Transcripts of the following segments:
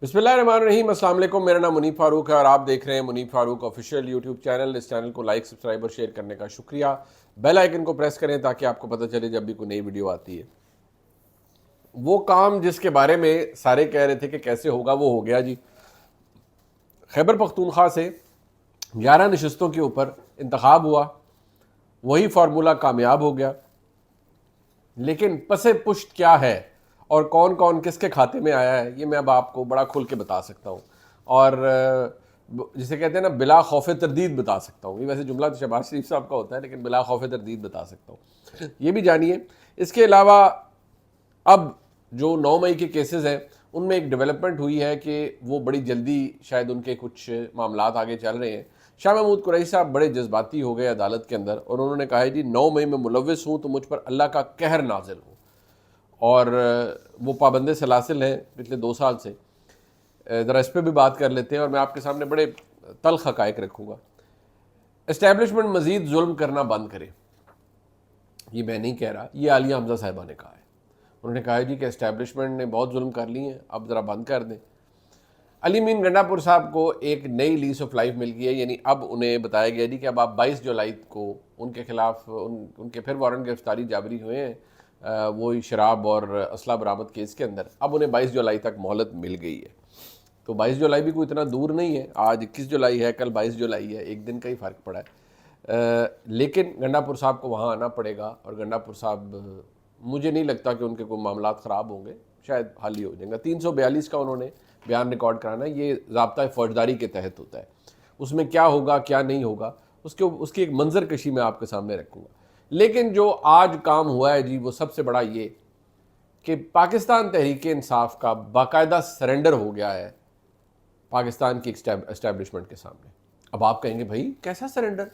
بسم اللہ الرحمن الرحیم۔ السلام علیکم، میرا نام منیب فاروق ہے اور آپ دیکھ رہے ہیں منیب فاروق آفیشیل یوٹیوب چینل۔ اس چینل کو لائک، سبسکرائب اور شیئر کرنے کا شکریہ۔ بیل آئیکن کو پریس کریں تاکہ آپ کو پتہ چلے جب بھی کوئی نئی ویڈیو آتی ہے۔ وہ کام جس کے بارے میں سارے کہہ رہے تھے کہ کیسے ہوگا، وہ ہو گیا جی۔ خیبر پختونخوا سے 11 نشستوں کے اوپر انتخاب ہوا، وہی فارمولہ کامیاب ہو گیا، لیکن پس پشت کیا ہے اور کون کون کس کے کھاتے میں آیا ہے، یہ میں اب آپ کو بڑا کھل کے بتا سکتا ہوں، اور جسے کہتے ہیں نا بلا خوف تردید بتا سکتا ہوں۔ یہ ویسے جملہ تو شہباز شریف صاحب کا ہوتا ہے، لیکن بلا خوف تردید بتا سکتا ہوں، یہ بھی جانیے۔ اس کے علاوہ اب جو 9 مئی کے کیسز ہیں ان میں ایک ڈیولپمنٹ ہوئی ہے کہ وہ بڑی جلدی شاید ان کے کچھ معاملات آگے چل رہے ہیں۔ شاہ محمود قریشی صاحب بڑے جذباتی ہو گئے عدالت کے اندر، اور انہوں نے کہا ہے جی 9 مئی میں ملوث ہوں تو مجھ پر اللہ کا قہر نازل ہو، اور وہ پابند سلاسل ہیں پچھلے 2 سال سے۔ ذرا اس پہ بھی بات کر لیتے ہیں، اور میں آپ کے سامنے بڑے تلخ حقائق رکھوں گا۔ اسٹیبلشمنٹ مزید ظلم کرنا بند کرے، یہ میں نہیں کہہ رہا، یہ عالیہ حمزہ صاحبہ نے کہا ہے۔ انہوں نے کہا ہے جی کہ اسٹیبلشمنٹ نے بہت ظلم کر لی ہیں، اب ذرا بند کر دیں۔ علی مین گنڈا پور صاحب کو ایک نئی لیز آف لائف مل گئی ہے، یعنی اب انہیں بتایا گیا جی کہ اب آپ 22 جولائی کو ان کے خلاف ان کے پھر وارنٹ گرفتاری جاری ہوئے ہیں، وہی شراب اور اسلحہ برآمد کیس کے اندر۔ اب انہیں 22 جولائی تک مہلت مل گئی ہے، تو 22 جولائی بھی کوئی اتنا دور نہیں ہے، آج 21 جولائی ہے، کل 22 جولائی ہے، ایک دن کا ہی فرق پڑا ہے۔ لیکن گنڈا پور صاحب کو وہاں آنا پڑے گا، اور گنڈا پور صاحب مجھے نہیں لگتا کہ ان کے کوئی معاملات خراب ہوں گے، شاید حل ہی ہو جائیں گا۔ 342 کا انہوں نے بیان ریکارڈ کرانا ہے، یہ ضابطہ فوجداری کے تحت ہوتا ہے، اس میں کیا ہوگا کیا نہیں ہوگا اس کی ایک منظر کشی میں آپ کے سامنے رکھوں گا۔ لیکن جو آج کام ہوا ہے جی وہ سب سے بڑا یہ کہ پاکستان تحریک انصاف کا باقاعدہ سرنڈر ہو گیا ہے پاکستان کی اسٹیبلشمنٹ کے سامنے۔ اب آپ کہیں گے بھائی کیسا سرنڈر؟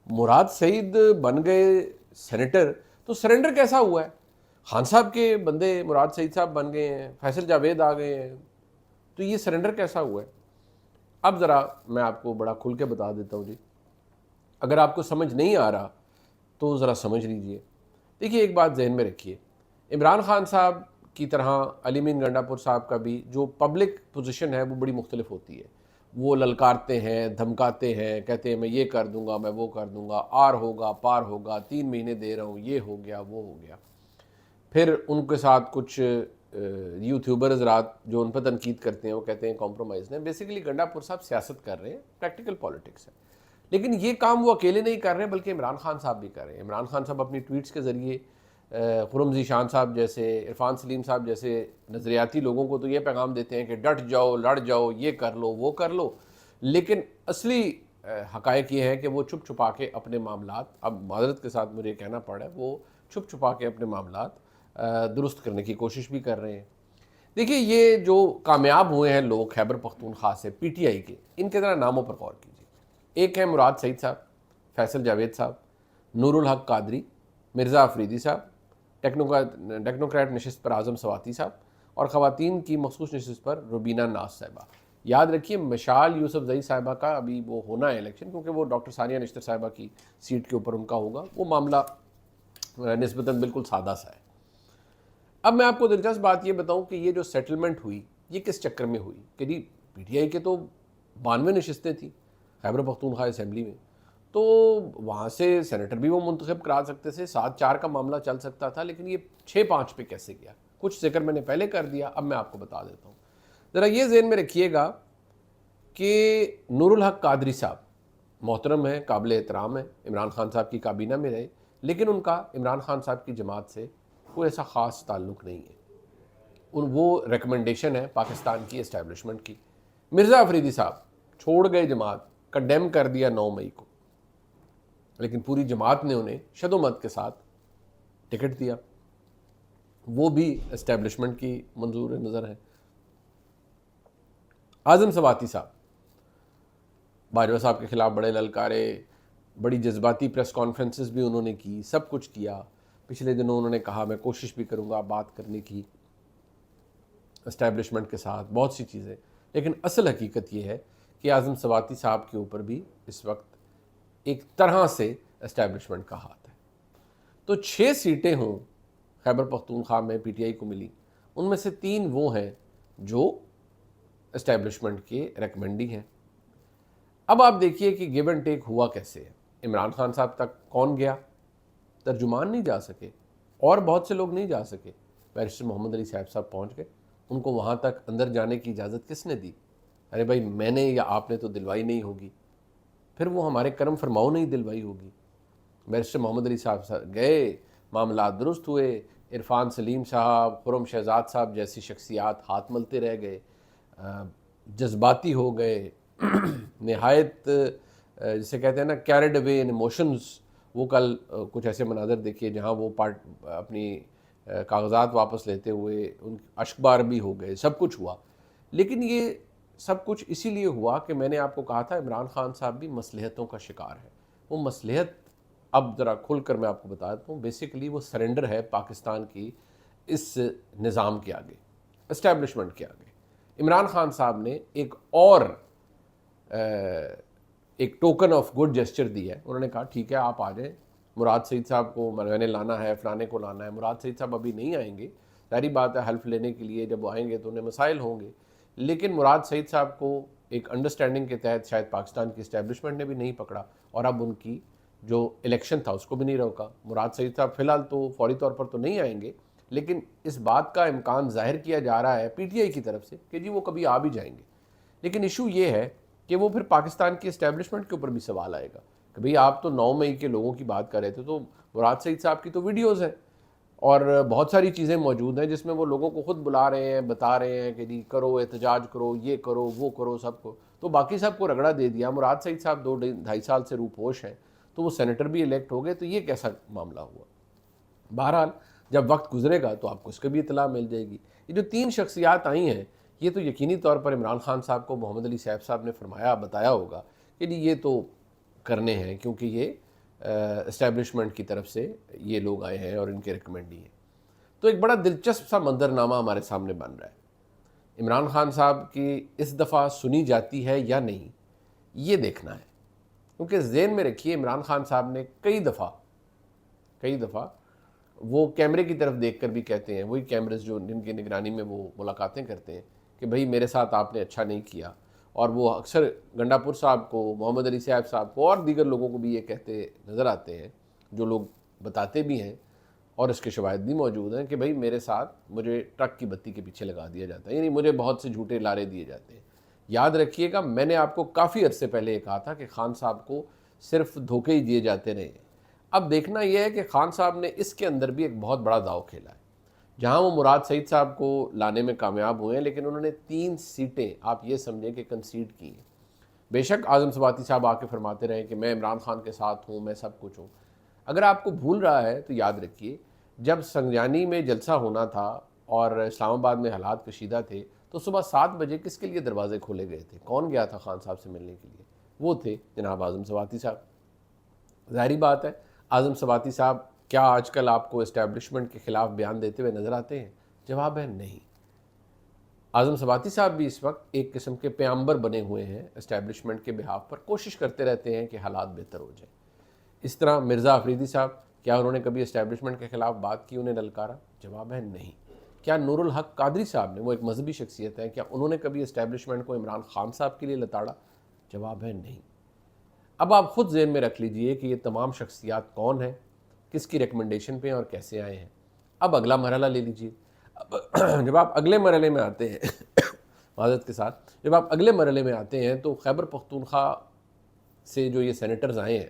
مراد سعید بن گئے سینیٹر، تو سرنڈر کیسا ہوا ہے؟ خان صاحب کے بندے مراد سعید صاحب بن گئے ہیں، فیصل جاوید آ گئے ہیں، تو یہ سرنڈر کیسا ہوا ہے؟ اب ذرا میں آپ کو بڑا کھل کے بتا دیتا ہوں جی، اگر آپ کو سمجھ نہیں آ رہا تو ذرا سمجھ لیجئے۔ دیکھیے ایک بات ذہن میں رکھیے، عمران خان صاحب کی طرح علی مین گنڈا پور صاحب کا بھی جو پبلک پوزیشن ہے وہ بڑی مختلف ہوتی ہے۔ وہ للکارتے ہیں، دھمکاتے ہیں، کہتے ہیں میں یہ کر دوں گا، میں وہ کر دوں گا، آر ہوگا پار ہوگا، 3 مہینے دے رہا ہوں، یہ ہو گیا وہ ہو گیا۔ پھر ان کے ساتھ کچھ یوٹیوبر حضرات جو ان پہ تنقید کرتے ہیں وہ کہتے ہیں کمپرومائز نے۔ بیسیکلی گنڈا پور صاحب سیاست کر رہے ہیں، پریکٹیکل پالیٹکس ہے، لیکن یہ کام وہ اکیلے نہیں کر رہے بلکہ عمران خان صاحب بھی کر رہے ہیں۔ عمران خان صاحب اپنی ٹویٹس کے ذریعے خرم ذیشان صاحب جیسے، عرفان سلیم صاحب جیسے نظریاتی لوگوں کو تو یہ پیغام دیتے ہیں کہ ڈٹ جاؤ، لڑ جاؤ، یہ کر لو وہ کر لو، لیکن اصلی حقائق یہ ہے کہ وہ چھپ چھپا کے اپنے معاملات، اب معذرت کے ساتھ مجھے کہنا پڑا ہے، وہ چھپ چھپا کے اپنے معاملات درست کرنے کی کوشش بھی کر رہے ہیں۔ دیکھیے یہ جو کامیاب ہوئے ہیں لوگ خیبر پختونخوا سے پی ٹی آئی کے، ان کے ذرا ناموں پر غور کیجیے۔ ایک ہے مراد سعید صاحب، فیصل جاوید صاحب، نور الحق قادری، مرزا افریدی صاحب، ٹیکنوکریٹ نشست پر اعظم سواتی صاحب، اور خواتین کی مخصوص نشست پر روبینہ ناز صاحبہ۔ یاد رکھیے مشال یوسف زئی صاحبہ کا ابھی وہ ہونا ہے الیکشن، کیونکہ وہ ڈاکٹر ثانیہ نشتر صاحبہ کی سیٹ کے اوپر ان کا ہوگا، وہ معاملہ نسبتاً بالکل سادہ سا ہے۔ اب میں آپ کو دلچسپ بات یہ بتاؤں کہ یہ جو سیٹلمنٹ ہوئی یہ کس چکر میں ہوئی کہ جی پی ٹی آئی کے تو 92 نشستیں تھیں خیبر پختونخوا اسمبلی میں، تو وہاں سے سینیٹر بھی وہ منتخب کرا سکتے تھے، 7-4 کا معاملہ چل سکتا تھا، لیکن یہ 6-5 پہ کیسے گیا؟ کچھ ذکر میں نے پہلے کر دیا، اب میں آپ کو بتا دیتا ہوں۔ ذرا یہ ذہن میں رکھیے گا کہ نور الحق قادری صاحب محترم ہیں، قابل احترام ہیں، عمران خان صاحب کی کابینہ میں رہے، لیکن ان کا عمران خان صاحب کی جماعت سے کوئی ایسا خاص تعلق نہیں ہے، وہ ریکمنڈیشن ہے پاکستان کی اسٹیبلشمنٹ کی۔ مرزا افریدی صاحب چھوڑ گئے جماعت، کنڈیم کر دیا 9 مئی کو، لیکن پوری جماعت نے انہیں شد و مت کے ساتھ ٹکٹ دیا، وہ بھی اسٹیبلشمنٹ کی منظور نظر ہے۔ اعظم سواتی صاحب باجوہ صاحب کے خلاف بڑے للکارے، بڑی جذباتی پریس کانفرنسز بھی انہوں نے کی، سب کچھ کیا۔ پچھلے دنوں انہوں نے کہا میں کوشش بھی کروں گا بات کرنے کی اسٹیبلشمنٹ کے ساتھ، بہت سی چیزیں، لیکن اصل حقیقت یہ ہے کہ اعظم سواتی صاحب کے اوپر بھی اس وقت ایک طرح سے اسٹیبلشمنٹ کا ہاتھ ہے۔ تو 6 سیٹیں ہوں خیبر پختونخوا میں پی ٹی آئی کو ملی، ان میں سے 3 وہ ہیں جو اسٹیبلشمنٹ کے ریکمینڈی ہیں۔ اب آپ دیکھیے کہ گیو اینڈ ٹیک ہوا کیسے ہے۔ عمران خان صاحب تک کون گیا؟ ترجمان نہیں جا سکے، اور بہت سے لوگ نہیں جا سکے۔ بیرسٹر محمد علی صاحب پہنچ گئے، ان کو وہاں تک اندر جانے کی اجازت کس نے دی؟ ارے بھائی میں نے یا آپ نے تو دلوائی نہیں ہوگی، پھر وہ ہمارے کرم فرماؤ نہیں دلوائی ہوگی۔ بیرسٹر محمد علی صاحب گئے، معاملات درست ہوئے، عرفان سلیم صاحب، خرم شہزاد صاحب جیسی شخصیات ہاتھ ملتے رہ گئے، جذباتی ہو گئے، نہایت جسے کہتے ہیں نا کیریڈ اوے ان ایموشنز۔ وہ کل کچھ ایسے مناظر دیکھیے جہاں وہ اپنی کاغذات واپس لیتے ہوئے ان اشکبار بھی ہو گئے، سب کچھ ہوا۔ لیکن یہ سب کچھ اسی لیے ہوا کہ میں نے آپ کو کہا تھا عمران خان صاحب بھی مصلحتوں کا شکار ہے۔ وہ مصلحت اب ذرا کھل کر میں آپ کو بتاتا ہوں، بیسیکلی وہ سرنڈر ہے پاکستان کی اس نظام کے آگے، اسٹیبلشمنٹ کے آگے۔ عمران خان صاحب نے ایک اور ایک ٹوکن آف گڈ جیسچر دی ہے۔ انہوں نے کہا ٹھیک ہے آپ آ جائیں، مراد سعید صاحب کو میں نے لانا ہے، فلانے کو لانا ہے۔ مراد سعید صاحب ابھی نہیں آئیں گے، ظاہری بات ہے حلف لینے کے لیے جب وہ آئیں گے تو انہیں مسائل ہوں گے، لیکن مراد سعید صاحب کو ایک انڈرسٹینڈنگ کے تحت شاید پاکستان کی اسٹیبلشمنٹ نے بھی نہیں پکڑا، اور اب ان کی جو الیکشن تھا اس کو بھی نہیں روکا۔ مراد سعید صاحب فی الحال تو فوری طور پر تو نہیں آئیں گے، لیکن اس بات کا امکان ظاہر کیا جا رہا ہے پی ٹی آئی کی طرف سے کہ جی وہ کبھی آ بھی جائیں گے۔ لیکن ایشو یہ ہے کہ وہ پھر پاکستان کی اسٹیبلشمنٹ کے اوپر بھی سوال آئے گا کہ بھئی آپ تو 9 مئی کے لوگوں کی بات کر رہے تھے، تو مراد سعید صاحب کی تو ویڈیوز ہیں اور بہت ساری چیزیں موجود ہیں جس میں وہ لوگوں کو خود بلا رہے ہیں، بتا رہے ہیں کہ جی کرو احتجاج کرو، یہ کرو وہ کرو، سب کو تو باقی سب کو رگڑا دے دیا۔ مراد سعید صاحب 2-2.5 سال سے روپوش ہیں، تو وہ سینیٹر بھی الیکٹ ہو گئے، تو یہ کیسا معاملہ ہوا؟ بہرحال جب وقت گزرے گا تو آپ کو اس کا بھی اطلاع مل جائے گی۔ یہ جو 3 شخصیات آئی ہیں، یہ تو یقینی طور پر عمران خان صاحب کو محمد علی صاحب نے فرمایا بتایا ہوگا کہ جی یہ تو کرنے ہیں، کیونکہ یہ اسٹیبلشمنٹ کی طرف سے یہ لوگ آئے ہیں اور ان کے ریکمینڈی ہیں۔ تو ایک بڑا دلچسپ سا منظرنامہ ہمارے سامنے بن رہا ہے۔ عمران خان صاحب کی اس دفعہ سنی جاتی ہے یا نہیں، یہ دیکھنا ہے، کیونکہ ذہن میں رکھیے عمران خان صاحب نے کئی دفعہ وہ کیمرے کی طرف دیکھ کر بھی کہتے ہیں، وہی کیمرز جو جن کی نگرانی میں وہ ملاقاتیں کرتے ہیں کہ بھئی میرے ساتھ آپ نے اچھا نہیں کیا، اور وہ اکثر گنڈاپور صاحب کو، محمد علی صاحب کو اور دیگر لوگوں کو بھی یہ کہتے نظر آتے ہیں، جو لوگ بتاتے بھی ہیں اور اس کے شواہد بھی موجود ہیں کہ بھئی میرے ساتھ مجھے ٹرک کی بتی کے پیچھے لگا دیا جاتا ہے، یعنی مجھے بہت سے جھوٹے لارے دیے جاتے ہیں۔ یاد رکھیے گا میں نے آپ کو کافی عرصے پہلے یہ کہا تھا کہ خان صاحب کو صرف دھوکے ہی دیے جاتے رہے ہیں۔ اب دیکھنا یہ ہے کہ خان صاحب نے اس کے اندر بھی ایک بہت بڑا داؤ کھیلا ہے، جہاں وہ مراد سعید صاحب کو لانے میں کامیاب ہوئے ہیں، لیکن انہوں نے 3 سیٹیں آپ یہ سمجھیں کہ کنسیڈ کی ہیں۔ بے شک اعظم سواتی صاحب آ کے فرماتے رہے کہ میں عمران خان کے ساتھ ہوں، میں سب کچھ ہوں۔ اگر آپ کو بھول رہا ہے تو یاد رکھیے جب سنجانی میں جلسہ ہونا تھا اور اسلام آباد میں حالات کشیدہ تھے، تو صبح 7 بجے کس کے لیے دروازے کھولے گئے تھے؟ کون گیا تھا خان صاحب سے ملنے کے لیے؟ وہ تھے جناب اعظم سواتی صاحب۔ ظاہری بات ہے اعظم سواتی صاحب کیا آج کل آپ کو اسٹیبلشمنٹ کے خلاف بیان دیتے ہوئے نظر آتے ہیں؟ جواب ہے نہیں۔ اعظم سواتی صاحب بھی اس وقت ایک قسم کے پیامبر بنے ہوئے ہیں اسٹیبلشمنٹ کے بہاف پر، کوشش کرتے رہتے ہیں کہ حالات بہتر ہو جائیں۔ اس طرح مرزا افریدی صاحب، کیا انہوں نے کبھی اسٹیبلشمنٹ کے خلاف بات کی، انہیں للکارا؟ جواب ہے نہیں۔ کیا نور الحق قادری صاحب نے، وہ ایک مذہبی شخصیت ہے، کیا انہوں نے کبھی اسٹیبلشمنٹ کو عمران خان صاحب کے لیے لتاڑا؟ جواب ہے نہیں۔ اب آپ خود ذہن میں رکھ لیجئے کہ یہ تمام شخصیات کون ہیں، کس کی ریکمنڈیشن پہ ہیں اور کیسے آئے ہیں۔ اب اگلا مرحلہ لے لیجئے۔ جب آپ اگلے مرحلے میں آتے ہیں معذرت کے ساتھ، جب آپ اگلے مرحلے میں آتے ہیں تو خیبر پختونخوا سے جو یہ سینیٹرز آئے ہیں،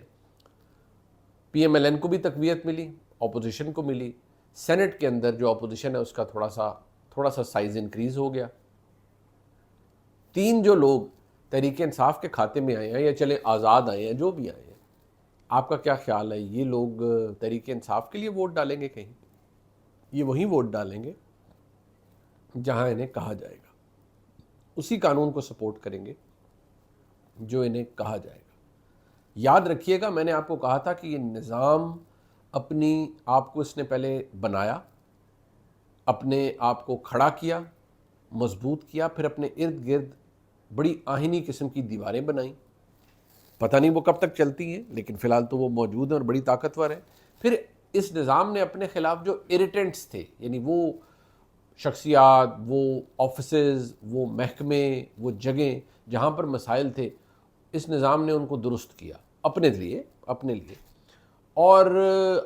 پی ایم ایل این کو بھی تقویت ملی، اپوزیشن کو ملی، سینٹ کے اندر جو اپوزیشن ہے اس کا تھوڑا سا سائز انکریز ہو گیا۔ 3 جو لوگ تحریک انصاف کے کھاتے میں آئے ہیں، یا چلے آزاد آئے ہیں، جو بھی آئے ہیں، آپ کا کیا خیال ہے یہ لوگ تحریک انصاف کے لیے ووٹ ڈالیں گے؟ کہیں یہ وہی ووٹ ڈالیں گے جہاں انہیں کہا جائے گا، اسی قانون کو سپورٹ کریں گے جو انہیں کہا جائے گا۔ یاد رکھیے گا میں نے آپ کو کہا تھا کہ یہ نظام اپنی آپ کو اس نے پہلے بنایا، اپنے آپ کو کھڑا کیا، مضبوط کیا، پھر اپنے ارد گرد بڑی آہنی قسم کی دیواریں بنائیں۔ پتہ نہیں وہ کب تک چلتی ہیں، لیکن فی الحال تو وہ موجود ہیں اور بڑی طاقتور ہیں۔ پھر اس نظام نے اپنے خلاف جو اریٹنٹس تھے، یعنی وہ شخصیات، وہ آفیسز، وہ محکمے، وہ جگہیں جہاں پر مسائل تھے، اس نظام نے ان کو درست کیا اپنے لیے. اور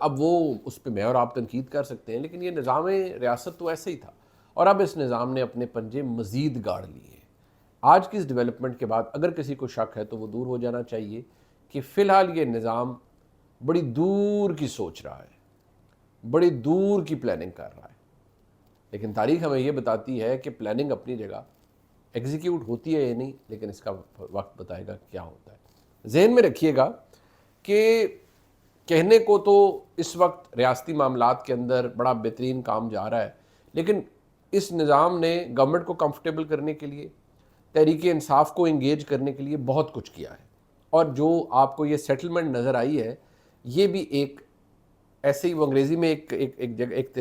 اب وہ اس پہ میں اور آپ تنقید کر سکتے ہیں، لیکن یہ نظام ریاست تو ایسا ہی تھا، اور اب اس نظام نے اپنے پنجے مزید گاڑ لیے ہیں. آج کی اس ڈیولپمنٹ کے بعد اگر کسی کو شک ہے تو وہ دور ہو جانا چاہیے کہ فی الحال یہ نظام بڑی دور کی سوچ رہا ہے، بڑی دور کی پلاننگ کر رہا ہے. لیکن تاریخ ہمیں یہ بتاتی ہے کہ پلاننگ اپنی جگہ ایگزیکیوٹ ہوتی ہے یا نہیں، لیکن اس کا وقت بتائے گا کیا ہوتا ہے. ذہن میں رکھیے گا کہ کہنے کو تو اس وقت ریاستی معاملات کے اندر بڑا بہترین کام جا رہا ہے، لیکن اس نظام نے گورنمنٹ کو کمفرٹیبل کرنے کے لیے، تحریک انصاف کو انگیج کرنے کے لیے بہت کچھ کیا ہے. اور جو آپ کو یہ سیٹلمنٹ نظر آئی ہے، یہ بھی ایک ایسے ہی، وہ انگریزی میں ایک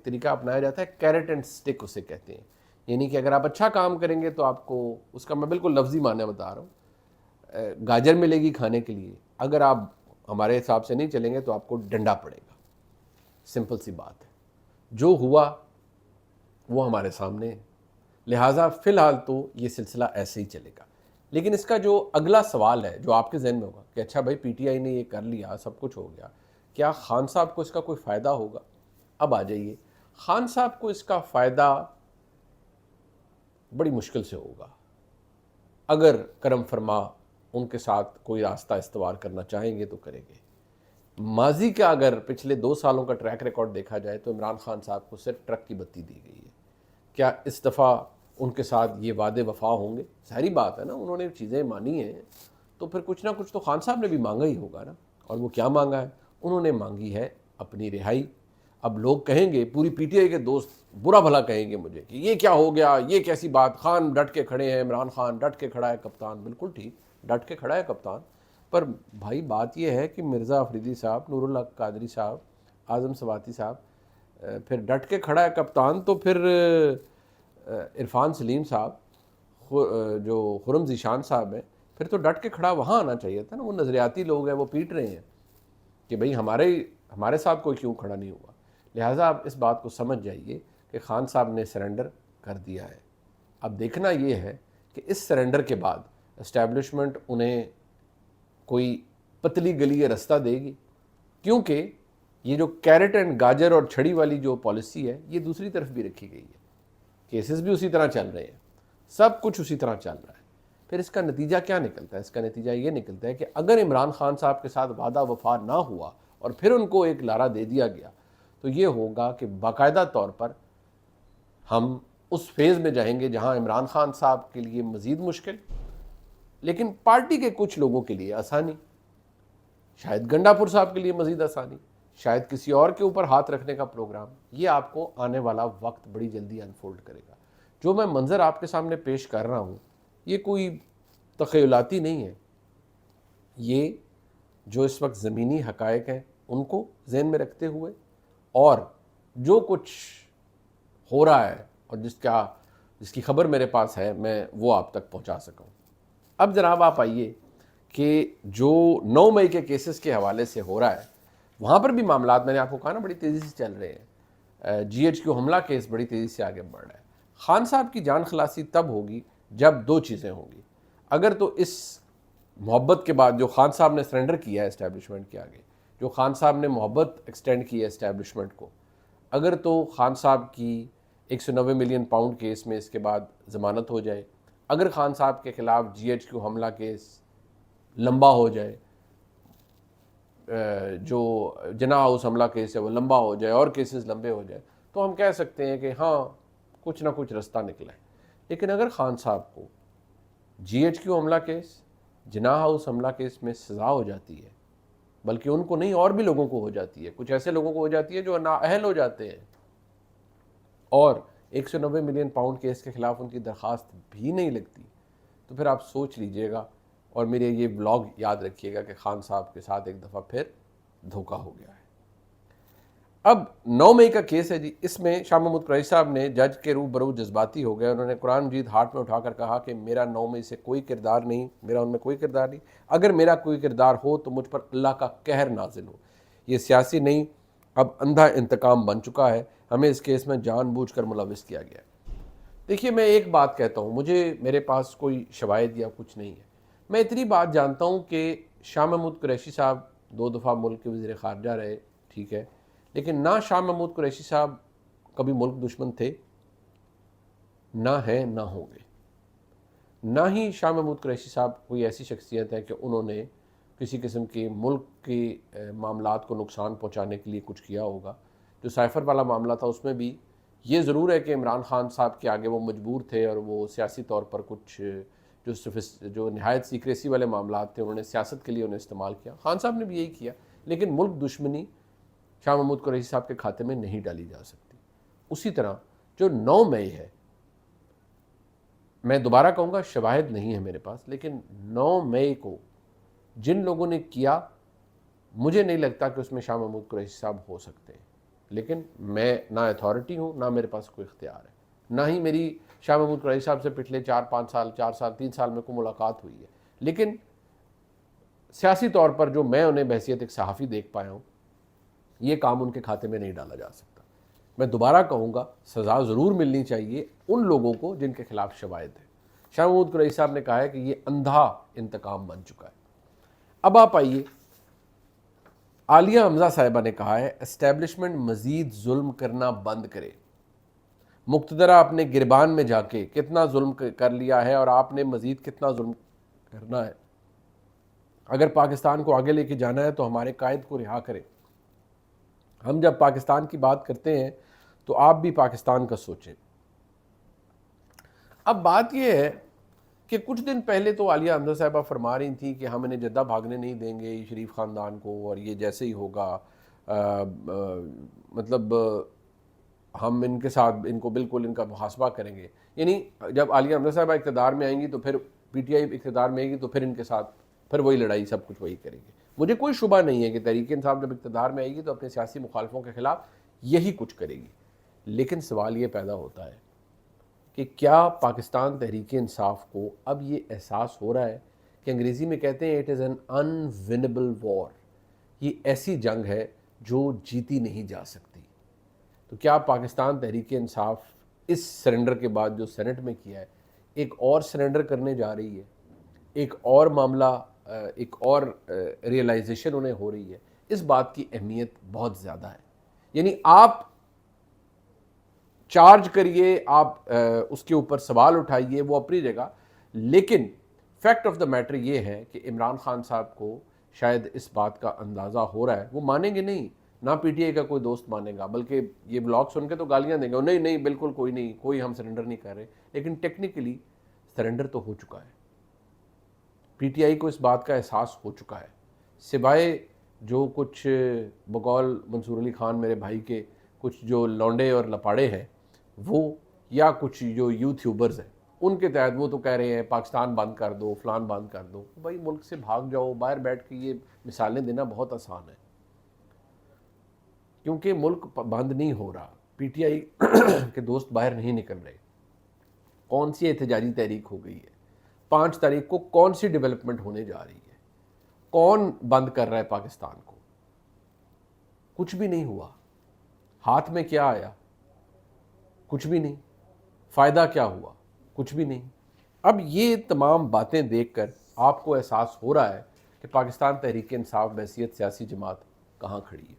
طریقہ اپنایا جاتا ہے، کیرٹ اینڈ سٹک اسے کہتے ہیں. یعنی کہ اگر آپ اچھا کام کریں گے تو آپ کو اس کا، میں بالکل لفظی معنی بتا رہا ہوں، گاجر ملے گی کھانے کے لیے. اگر آپ ہمارے حساب سے نہیں چلیں گے تو آپ کو ڈنڈا پڑے گا. سمپل سی بات ہے. جو ہوا وہ ہمارے سامنے ہے، لہٰذا فی الحال تو یہ سلسلہ ایسے ہی چلے گا. لیکن اس کا جو اگلا سوال ہے جو آپ کے ذہن میں ہوگا کہ اچھا بھائی پی ٹی آئی نے یہ کر لیا، سب کچھ ہو گیا، کیا خان صاحب کو اس کا کوئی فائدہ ہوگا؟ اب آ جائیے، خان صاحب کو اس کا فائدہ بڑی مشکل سے ہوگا. اگر کرم فرما ان کے ساتھ کوئی راستہ استوار کرنا چاہیں گے تو کریں گے. ماضی کا اگر پچھلے 2 سالوں کا ٹریک ریکارڈ دیکھا جائے تو عمران خان صاحب کو صرف ٹرک کی بتی دی گئی ہے. کیا اس دفعہ ان کے ساتھ یہ وعدے وفا ہوں گے؟ ظاہری بات ہے نا، انہوں نے چیزیں مانی ہیں تو پھر کچھ نہ کچھ تو خان صاحب نے بھی مانگا ہی ہوگا نا. اور وہ کیا مانگا ہے؟ انہوں نے مانگی ہے اپنی رہائی. اب لوگ کہیں گے، پوری پی ٹی آئی کے دوست برا بھلا کہیں گے مجھے کہ یہ کیا ہو گیا، یہ کیسی بات، خان ڈٹ کے کھڑے ہیں، عمران خان ڈٹ کے کھڑا ہے، کپتان بالکل ٹھیک، ڈٹ کے کھڑا ہے کپتان. پر بھائی بات یہ ہے کہ مرزا افریدی صاحب، نور اللہ قادری صاحب، اعظم سواتی صاحب، پھر ڈٹ کے کھڑا ہے کپتان، تو پھر عرفان سلیم صاحب، جو خرم ذیشان صاحب ہیں، پھر تو ڈٹ کے کھڑا وہاں آنا چاہیے تھا نا. وہ نظریاتی لوگ ہیں، وہ پیٹ رہے ہیں کہ بھئی ہمارے ساتھ کوئی کیوں کھڑا نہیں ہوا. لہٰذا آپ اس بات کو سمجھ جائیے کہ خان صاحب نے سرنڈر کر دیا ہے. اب دیکھنا یہ ہے کہ اس سرنڈر کے بعد اسٹیبلشمنٹ انہیں کوئی پتلی گلی یا رستہ دے گی، کیونکہ یہ جو کیرٹ اینڈ گاجر اور چھڑی والی جو پالیسی ہے یہ دوسری طرف بھی رکھی گئی ہے. کیسز بھی اسی طرح چل رہے ہیں، سب کچھ اسی طرح چل رہا ہے. پھر اس کا نتیجہ کیا نکلتا ہے؟ اس کا نتیجہ یہ نکلتا ہے کہ اگر عمران خان صاحب کے ساتھ وعدہ وفا نہ ہوا اور پھر ان کو ایک لارا دے دیا گیا تو یہ ہوگا کہ باقاعدہ طور پر ہم اس فیز میں جائیں گے جہاں عمران خان صاحب کے لیے مزید مشکل، لیکن پارٹی کے کچھ لوگوں کے لیے آسانی. شاید گنڈا پور صاحب کے لیے مزید آسانی، شاید کسی اور کے اوپر ہاتھ رکھنے کا پروگرام. یہ آپ کو آنے والا وقت بڑی جلدی انفولڈ کرے گا. جو میں منظر آپ کے سامنے پیش کر رہا ہوں یہ کوئی تخیلاتی نہیں ہے. یہ جو اس وقت زمینی حقائق ہیں ان کو ذہن میں رکھتے ہوئے، اور جو کچھ ہو رہا ہے اور جس کی خبر میرے پاس ہے میں وہ آپ تک پہنچا سکوں. اب جناب آپ آئیے کہ جو 9 مئی کے کیسز کے حوالے سے ہو رہا ہے وہاں پر بھی معاملات، میں نے آپ کو کہا نا، بڑی تیزی سے چل رہے ہیں. جی ایچ کیو حملہ کیس بڑی تیزی سے آگے بڑھ رہا ہے. خان صاحب کی جان خلاصی تب ہوگی جب 2 چیزیں ہوں گی. اگر تو اس محبت کے بعد جو خان صاحب نے سرنڈر کیا ہے اسٹیبلشمنٹ کے آگے، جو خان صاحب نے محبت ایکسٹینڈ کی ہے اسٹیبلشمنٹ کو، اگر تو خان صاحب کی 190 ملین پاؤنڈ کیس میں اس کے بعد ضمانت ہو جائے، اگر خان صاحب کے خلاف جی ایچ کیو حملہ کیس لمبا ہو جائے، جو جناح ہاؤس حملہ کیس ہے وہ لمبا ہو جائے اور کیسز لمبے ہو جائے، تو ہم کہہ سکتے ہیں کہ ہاں کچھ نہ کچھ رستہ نکلا ہے. لیکن اگر خان صاحب کو جی ایچ کیو حملہ کیس، جناح ہاؤس حملہ کیس میں سزا ہو جاتی ہے، بلکہ ان کو نہیں اور بھی لوگوں کو ہو جاتی ہے، کچھ ایسے لوگوں کو ہو جاتی ہے جو نااہل ہو جاتے ہیں، اور 190 ملین پاؤنڈ کیس کے خلاف ان کی درخواست بھی نہیں لگتی، تو پھر آپ سوچ لیجئے گا اور میرے یہ بلاگ یاد رکھیے گا کہ خان صاحب کے ساتھ ایک دفعہ پھر دھوکہ ہو گیا ہے. اب 9 مئی کا کیس ہے جی. اس میں شاہ محمود قریشی صاحب نے جج کے روبرو جذباتی ہو گئے. انہوں نے قرآن مجید ہاتھ میں اٹھا کر کہا کہ میرا 9 مئی سے کوئی کردار نہیں، میرا ان میں کوئی کردار نہیں، اگر میرا کوئی کردار ہو تو مجھ پر اللہ کا قہر نازل ہو. یہ سیاسی نہیں، اب اندھا انتقام بن چکا ہے. ہمیں اس کیس میں جان بوجھ کر ملوث کیا گیا ہے۔ دیکھیے میں ایک بات کہتا ہوں، میرے پاس کوئی شواہد یا کچھ نہیں ہے، میں اتنی بات جانتا ہوں کہ شاہ محمود قریشی صاحب 2 دفعہ ملک کے وزیر خارجہ رہے، ٹھیک ہے، لیکن نہ شاہ محمود قریشی صاحب کبھی ملک دشمن تھے، نہ ہیں، نہ ہوں گے۔ نہ ہی شاہ محمود قریشی صاحب کوئی ایسی شخصیت ہے کہ انہوں نے کسی قسم کے ملک کے معاملات کو نقصان پہنچانے کے لیے کچھ کیا ہوگا۔ جو سائفر والا معاملہ تھا اس میں بھی یہ ضرور ہے کہ عمران خان صاحب کے آگے وہ مجبور تھے، اور وہ سیاسی طور پر کچھ جو نہایت سیکریسی والے معاملات تھے انہوں نے سیاست کے لیے انہیں استعمال کیا، خان صاحب نے بھی یہی کیا، لیکن ملک دشمنی شاہ محمود قریشی صاحب کے کھاتے میں نہیں ڈالی جا سکتی۔ اسی طرح جو 9 مئی ہے، میں دوبارہ کہوں گا شواہد نہیں ہے میرے پاس، لیکن 9 مئی کو جن لوگوں نے کیا، مجھے نہیں لگتا کہ اس میں شاہ محمود قریشی صاحب ہو سکتے ہیں، لیکن میں نہ اتھارٹی ہوں، نہ میرے پاس کوئی اختیار ہے، نہ ہی میری شاہ محمود قریشی صاحب سے پچھلے 4 سال 3 سال میں کوئی ملاقات ہوئی ہے، لیکن سیاسی طور پر جو میں انہیں بحیثیت ایک صحافی دیکھ پایا ہوں، یہ کام ان کے کھاتے میں نہیں ڈالا جا سکتا۔ میں دوبارہ کہوں گا سزا ضرور ملنی چاہیے ان لوگوں کو جن کے خلاف شواہد ہے۔ شاہ محمود قریشی صاحب نے کہا ہے کہ یہ اندھا انتقام بن چکا ہے۔ اب آپ آئیے، عالیہ حمزہ صاحبہ نے کہا ہے اسٹیبلشمنٹ مزید ظلم کرنا بند کرے۔ مقتدرہ اپنے گربان میں جا کے کتنا ظلم کر لیا ہے، اور آپ نے مزید کتنا ظلم کرنا ہے۔ اگر پاکستان کو آگے لے کے جانا ہے تو ہمارے قائد کو رہا کریں۔ ہم جب پاکستان کی بات کرتے ہیں تو آپ بھی پاکستان کا سوچیں۔ اب بات یہ ہے کہ کچھ دن پہلے تو عالیہ حمزہ صاحبہ فرما رہی تھیں کہ ہم انہیں جدہ بھاگنے نہیں دیں گے شریف خاندان کو، اور یہ جیسے ہی ہوگا مطلب ہم ان کے ساتھ ان کو بالکل ان کا محاسبہ کریں گے۔ یعنی جب عالیہ حمزہ صاحبہ اقتدار میں آئیں گی تو پھر پی ٹی آئی اقتدار میں آئے گی تو پھر ان کے ساتھ پھر وہی لڑائی، سب کچھ وہی کریں گے۔ مجھے کوئی شبہ نہیں ہے کہ تحریک انصاف جب اقتدار میں آئے گی تو اپنے سیاسی مخالفوں کے خلاف یہی کچھ کرے گی، لیکن سوال یہ پیدا ہوتا ہے کہ کیا پاکستان تحریک انصاف کو اب یہ احساس ہو رہا ہے کہ انگریزی میں کہتے ہیں اٹ از این انونیبل وار، یہ ایسی جنگ ہے جو جیتی نہیں جا سکتی۔ تو کیا پاکستان تحریک انصاف اس سرنڈر کے بعد جو سینٹ میں کیا ہے ایک اور سرنڈر کرنے جا رہی ہے؟ ایک اور معاملہ، ایک اور ریئلائزیشن انہیں ہو رہی ہے؟ اس بات کی اہمیت بہت زیادہ ہے۔ یعنی آپ چارج کریے، آپ اس کے اوپر سوال اٹھائیے، وہ اپنی جگہ، لیکن فیکٹ آف دا میٹر یہ ہے کہ عمران خان صاحب کو شاید اس بات کا اندازہ ہو رہا ہے، وہ مانیں گے نہیں، نہ پی ٹی آئی کا کوئی دوست مانے گا، بلکہ یہ بلاگ سن کے تو گالیاں دیں گے، نہیں نہیں بالکل کوئی نہیں، کوئی ہم سرنڈر نہیں کر رہے، لیکن ٹیکنیکلی سرنڈر تو ہو چکا ہے۔ پی ٹی آئی کو اس بات کا احساس ہو چکا ہے، سوائے جو کچھ بقول منصور علی خان میرے بھائی کے کچھ جو لونڈے اور لپاڑے ہیں وہ، یا کچھ جو یوٹیوبرز ہیں ان کے تحت، وہ تو کہہ رہے ہیں پاکستان بند کر دو، فلان بند کر دو۔ بھائی ملک سے بھاگ جاؤ، باہر بیٹھ کے یہ مثالیں دینا بہت آسان ہے، کیونکہ ملک بند نہیں ہو رہا، پی ٹی آئی کے دوست باہر نہیں نکل رہے۔ کون سی احتجاجی تحریک ہو گئی ہے؟ 5 تاریخ کو کون سی ڈیولپمنٹ ہونے جا رہی ہے؟ کون بند کر رہا ہے پاکستان کو؟ کچھ بھی نہیں ہوا۔ ہاتھ میں کیا آیا؟ کچھ بھی نہیں۔ فائدہ کیا ہوا؟ کچھ بھی نہیں۔ اب یہ تمام باتیں دیکھ کر آپ کو احساس ہو رہا ہے کہ پاکستان تحریک انصاف بحیثیت سیاسی جماعت کہاں کھڑی ہے۔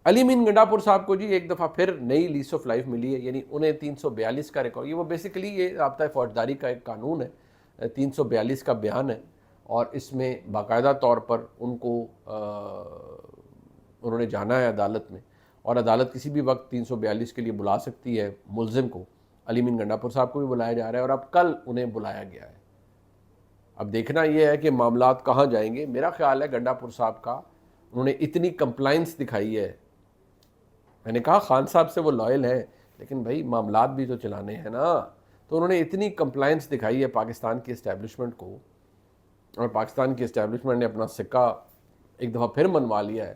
علی امین گنڈا پور صاحب کو جی ایک دفعہ پھر نئی لیس آف لائف ملی ہے، یعنی انہیں 342 کا ریکارڈ، یہ وہ بیسیکلی یہ رابطہ فوجداری کا ایک قانون ہے، 342 کا بیان ہے، اور اس میں باقاعدہ طور پر ان کو انہوں نے جانا ہے عدالت میں، اور عدالت کسی بھی وقت 342 کے لیے بلا سکتی ہے ملزم کو۔ علی امین گنڈا پور صاحب کو بھی بلایا جا رہا ہے، اور اب کل انہیں بلایا گیا ہے۔ اب دیکھنا یہ ہے کہ معاملات کہاں جائیں گے۔ میرا خیال ہے گنڈا پور صاحب کا، انہوں نے اتنی کمپلائنس دکھائی ہے، میں نے کہا خان صاحب سے وہ لائل ہیں لیکن بھائی معاملات بھی تو چلانے ہیں نا، تو انہوں نے اتنی کمپلائنس دکھائی ہے پاکستان کی اسٹیبلشمنٹ کو، اور پاکستان کی اسٹیبلشمنٹ نے اپنا سکہ ایک دفعہ پھر منوا لیا ہے،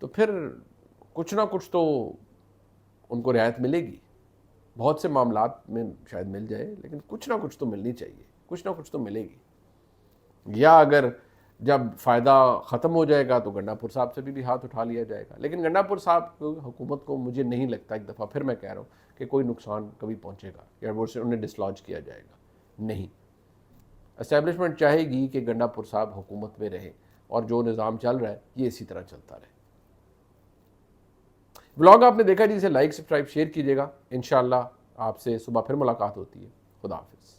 تو پھر کچھ نہ کچھ تو ان کو رعایت ملے گی۔ بہت سے معاملات میں شاید مل جائے، لیکن کچھ نہ کچھ تو ملنی چاہیے، کچھ نہ کچھ تو ملے گی۔ یا اگر جب فائدہ ختم ہو جائے گا تو گنڈا پور صاحب سے بھی ہاتھ اٹھا لیا جائے گا. لیکن گنڈا پور صاحب حکومت کو مجھے نہیں لگتا, ایک دفعہ پھر میں کہہ رہا ہوں, کہ کوئی نقصان کبھی پہنچے گا یا وہ انہیں ڈسلانچ کیا جائے گا. نہیں, اسٹیبلشمنٹ چاہے گی کہ گنڈا پور صاحب حکومت میں رہے اور جو نظام چل رہا ہے یہ اسی طرح چلتا رہے. ولاگ آپ نے دیکھا جی, اسے لائک سبسکرائب شیئر کیجیے گا. انشاءاللہ آپ سے صبح پھر ملاقات ہوتی ہے. خدا حافظ.